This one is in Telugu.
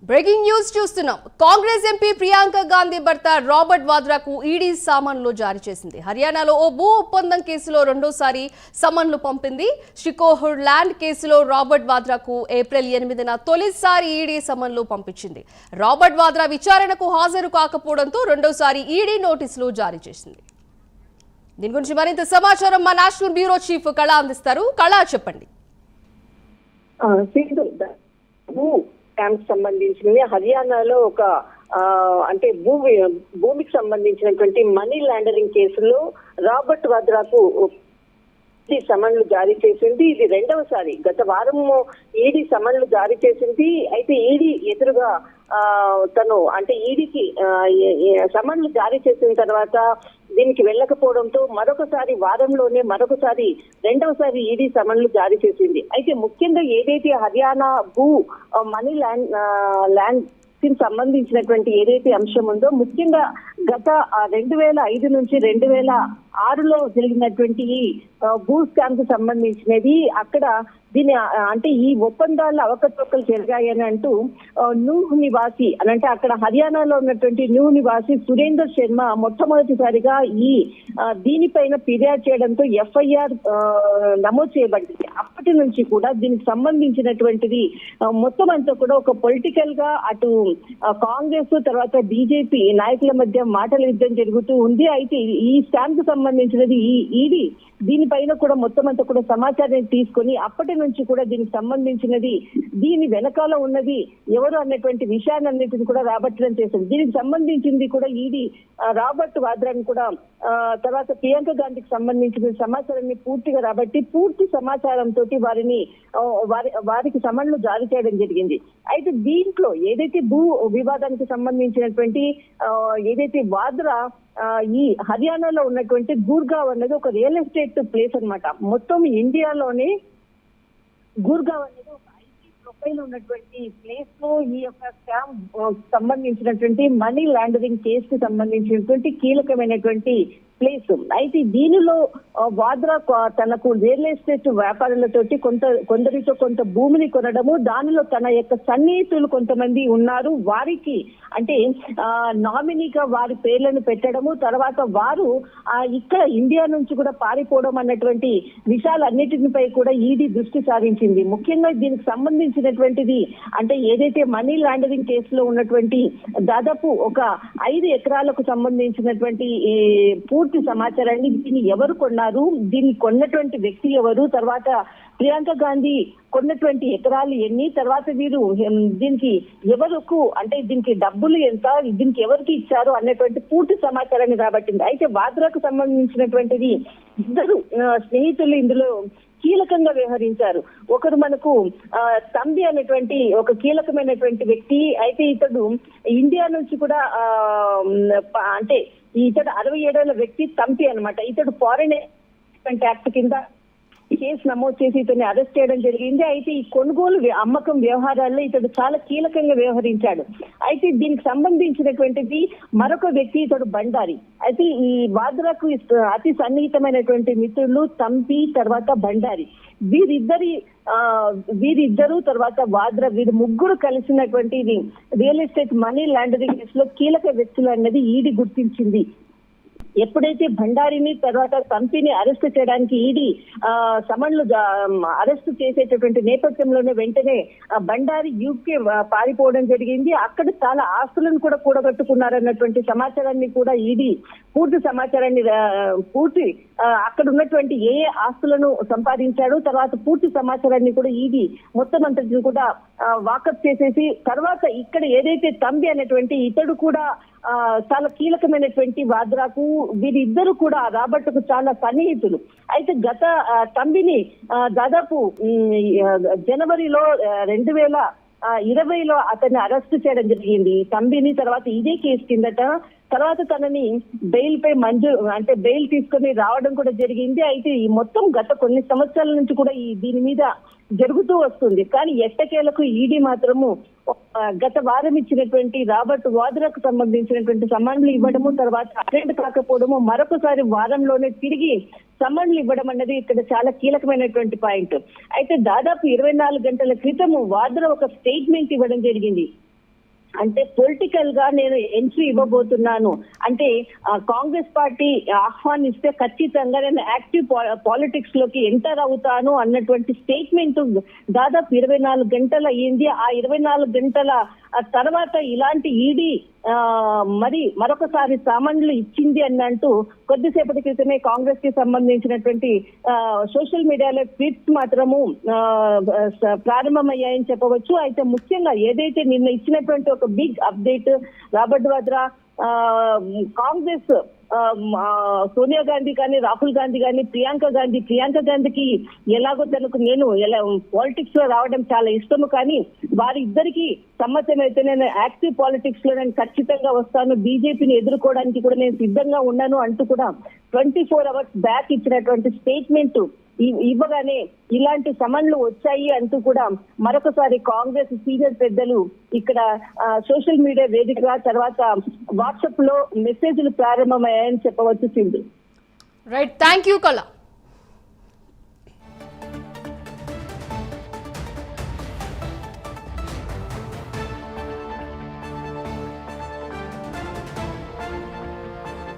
బ్రేకింగ్ న్యూస్ చూస్తున్నాం. కాంగ్రెస్ ఎంపీ ప్రియాంక గాంధీ భర్త రాబర్ట్ వాద్రాకు ఈడీ సమన్లు జారీ చేసింది. హర్యానాలో ఓ భూ ఒప్పందం కేసులో రెండోసారి సమన్లు పంపింది. షికోహర్ ల్యాండ్ కేసులో రాబర్ట్ వాద్రాకు ఏప్రిల్ 8న తొలిసారి ఈడీ సమన్లు పంపించింది. రాబర్ట్ వాద్రా విచారణకు హాజరు కాకపోవడంతో రెండోసారి ఈడీ నోటీసులు జారీ చేసింది. దీని గురించి మరింత సమాచారం మా నేషనల్ బ్యూరో చీఫ్ కళ అందిస్తారు. కళ, చెప్పండి. క్యాంప్ సంబంధించినవి హర్యానాలో ఒక అంటే భూమికి సంబంధించినటువంటి మనీ లాండరింగ్ కేసులో రాబర్ట్ వాద్రాకు సమన్లు జారీ చేసింది. ఇది రెండవసారి. గత వారం ఈడీ సమన్లు జారీ చేసింది. అయితే ఈడీ ఎదురుగా తను అంటే ఈడీకి సమన్లు జారీ చేసిన తర్వాత దీనికి వెళ్ళకపోవడంతో వారంలోనే రెండవసారి ఈడీ సమన్లు జారీ చేసింది. అయితే ముఖ్యంగా ఏదైతే హర్యానా మనీ ల్యాండ్ సంబంధించినటువంటి ఏదైతే అంశం ఉందో, ముఖ్యంగా గత 2005 నుంచి 2006లో జరిగినటువంటి ఈ భూ స్కామ్ కు సంబంధించినది అక్కడ దీని అంటే ఈ ఒప్పందాల అవకతవకలు జరిగాయని అంటూ నూహ్ నివాసి అంటే అక్కడ హర్యానాలో ఉన్నటువంటి నూహ్ నివాసి సురేందర్ శర్మ మొట్టమొదటిసారిగా దీనిపైన ఫిర్యాదు చేయడంతో ఎఫ్ఐఆర్ నమోదు చేయబడింది. అప్పటి నుంచి కూడా దీనికి సంబంధించినటువంటిది మొత్తం అంతా కూడా ఒక పొలిటికల్ గా అటు కాంగ్రెస్ తర్వాత బీజేపీ నాయకుల మధ్య మాటల యుద్ధం జరుగుతూ ఉంది. అయితే ఈ స్కామ్ కు సంబంధించినది ఈడీ దీనిపైన కూడా మొత్తం అంతా కూడా సమాచారం తీసుకొని అప్పటి నుంచి కూడా దీనికి సంబంధించినది దీని వెనకాల ఉన్నది ఎవరు అన్నటువంటి విషయాన్ని అన్నిటిని కూడా రాబట్టడం చేసింది. దీనికి సంబంధించింది కూడా ఈడీ రాబర్ట్ వాద్రాని కూడా తర్వాత ప్రియాంక గాంధీకి సంబంధించిన సమాచారాన్ని పూర్తిగా రాబట్టి పూర్తి సమాచారంతో వారికి సమన్లు జారీ చేయడం జరిగింది. అయితే దీంట్లో ఏదైతే భూ వివాదానికి సంబంధించినటువంటి ఏదైతే వాద్రా ఈ హర్యానాలో ఉన్నటువంటి గుర్గావ్ అనేది ఒక రియల్ ఎస్టేట్ ప్లేస్ అన్నమాట. మొత్తం ఇండియాలోనే గుర్గావ్ అనేది ఒక ఐటీ ప్రొఫైల్ ఉన్నటువంటి ప్లేస్ లో ఈ యొక్క స్కామ్ సంబంధించినటువంటి మనీ లాండరింగ్ కేసు కి సంబంధించినటువంటి కీలకమైనటువంటి ప్లేస్. అయితే దీనిలో వాద్రా తనకు రియల్ ఎస్టేట్ వ్యాపారులతోటి కొందరితో కొంత భూమిని కొనడము, దానిలో తన యొక్క సన్నిహితులు కొంతమంది ఉన్నారు, వారికి అంటే నామినీగా వారి పేర్లను పెట్టడము, తర్వాత వారు ఇక్కడ ఇండియా నుంచి కూడా పారిపోవడం అన్నటువంటి విషయాలన్నిటిపై కూడా ఈడీ దృష్టి సారించింది. ముఖ్యంగా దీనికి సంబంధించినటువంటిది అంటే ఏదైతే మనీ లాండరింగ్ కేసులో ఉన్నటువంటి దాదాపు ఒక 5 ఎకరాలకు సంబంధించినటువంటి పూర్తి సమాచారాన్ని దీన్ని ఎవరు కొన్నారు, దీన్ని కొన్నటువంటి వ్యక్తి ఎవరు, తర్వాత ప్రియాంక గాంధీ కొన్నటువంటి ఎకరాలు ఎన్ని, తర్వాత వీరు దీనికి ఎవరికి అంటే దీనికి డబ్బులు ఎంత, దీనికి ఎవరికి ఇచ్చారు అన్నటువంటి పూర్తి సమాచారాన్ని రాబట్టింది. అయితే వాద్రాకు సంబంధించినటువంటిది 2 స్నేహితులు ఇందులో కీలకంగా వ్యవహరించారు. ఒకరు మనకు తంబి అనేటువంటి ఒక కీలకమైనటువంటి వ్యక్తి. అయితే ఇతడు ఇండియా నుంచి కూడా అంటే ఇతడు 67 ఏళ్ల వ్యక్తి తంపి అనమాట. ఇతడు ఫారెన్ యాక్ట్ కింద కేసు నమోదు చేసి ఇతన్ని అరెస్ట్ చేయడం జరిగింది. అయితే ఈ కొనుగోలు అమ్మకం వ్యవహారాల్లో ఇతడు చాలా కీలకంగా వ్యవహరించాడు. అయితే దీనికి సంబంధించినటువంటిది మరొక వ్యక్తి ఇతడు బండారి. అయితే ఈ వాద్రాకు అతి సన్నిహితమైనటువంటి మిత్రులు తంపి తర్వాత బండారి. వీరిద్దరు తర్వాత వాద్రా వీరు ముగ్గురు కలిసినటువంటి రియల్ ఎస్టేట్ మనీ లాండరింగ్ కేసులో కీలక వ్యక్తులు అన్నది ఈడీ గుర్తించింది. ఎప్పుడైతే భండారిని తర్వాత తంపిని అరెస్ట్ చేయడానికి ఈడీ సమన్లు అరెస్ట్ చేసేటటువంటి నేపథ్యంలోనే వెంటనే భండారి యూకే పారిపోవడం జరిగింది. అక్కడ చాలా ఆస్తులను కూడా కూడగట్టుకున్నారన్నటువంటి సమాచారాన్ని కూడా ఈడీ పూర్తి సమాచారాన్ని అక్కడ ఉన్నటువంటి ఏ ఆస్తులను సంపాదించాడు తర్వాత పూర్తి సమాచారాన్ని కూడా ఈడీ మొత్తం అంతటి కూడా వాకప్ చేసేసి తర్వాత ఇక్కడ ఏదైతే తంబి అనేటువంటి ఇతడు కూడా చాలా కీలకమైనటువంటి వాద్రాకు వీరిద్దరు కూడా రాబర్ట్కు చాలా సన్నిహితులు. అయితే గత తంబిని దాదాపు జనవరిలో 2020లో అతన్ని అరెస్ట్ చేయడం జరిగింది తంబిని. తర్వాత ఇదే కేసు కిందట తర్వాత తనని బెయిల్ తీసుకొని రావడం కూడా జరిగింది. అయితే ఈ మొత్తం గత కొన్ని సంవత్సరాల నుంచి కూడా దీని మీద జరుగుతూ వస్తుంది. కానీ ఎట్టకేలకు ఈడీ మాత్రము గత వారం ఇచ్చినటువంటి రాబర్ట్ వాద్రాకు సంబంధించినటువంటి సమన్లు ఇవ్వడము తర్వాత అటెండ్ కాకపోవడము మరొకసారి వారంలోనే తిరిగి సమన్లు ఇవ్వడం అన్నది ఇక్కడ చాలా కీలకమైనటువంటి పాయింట్. అయితే దాదాపు 24 గంటల క్రితము వాద్రా ఒక స్టేట్మెంట్ ఇవ్వడం జరిగింది. అంటే పొలిటికల్ గా నేను ఎంట్రీ ఇవ్వబోతున్నాను అంటే కాంగ్రెస్ పార్టీ ఆహ్వానిస్తే ఖచ్చితంగా నేను యాక్టివ్ పాలిటిక్స్ లోకి ఎంటర్ అవుతాను అన్నటువంటి స్టేట్మెంట్ దాదాపు 24 గంటల అయింది. ఆ 24 గంటల తర్వాత ఇలాంటి ఈడీ మరి మరొకసారి సమన్లు ఇచ్చింది అని అంటూ కొద్దిసేపటి క్రితమే కాంగ్రెస్ కి సంబంధించినటువంటి సోషల్ మీడియాలో ట్వీట్స్ మాత్రము ప్రారంభమయ్యాయని చెప్పవచ్చు. అయితే ముఖ్యంగా ఏదైతే నిన్న ఇచ్చినటువంటి ఒక big update, Robert Vadra Congress Sonia Gandhi కానీ, రాహుల్ గాంధీ కానీ, ప్రియాంక గాంధీకి ఎలాగో తనకు నేను పాలిటిక్స్ లో రావడం చాలా ఇష్టము, కానీ వారిద్దరికి సమ్మతం అయితే నేను యాక్టివ్ పాలిటిక్స్ లో నేను ఖచ్చితంగా వస్తాను, బీజేపీని ఎదుర్కోవడానికి కూడా నేను సిద్ధంగా ఉన్నాను అంటూ కూడా 24 అవర్స్ బ్యాక్ ఇచ్చినటువంటి స్టేట్మెంట్ ఇవ్వగానే ఇలాంటి సమన్లు వచ్చాయి అంటూ కూడా మరొకసారి కాంగ్రెస్ సీనియర్ పెద్దలు ఇక్కడ సోషల్ మీడియా వేదికగా తర్వాత వాట్సాప్ లో మెసేజ్లు ప్రారంభమయ్యాయని చెప్పవచ్చు సింధు. రైట్, థ్యాంక్ యూ కళ.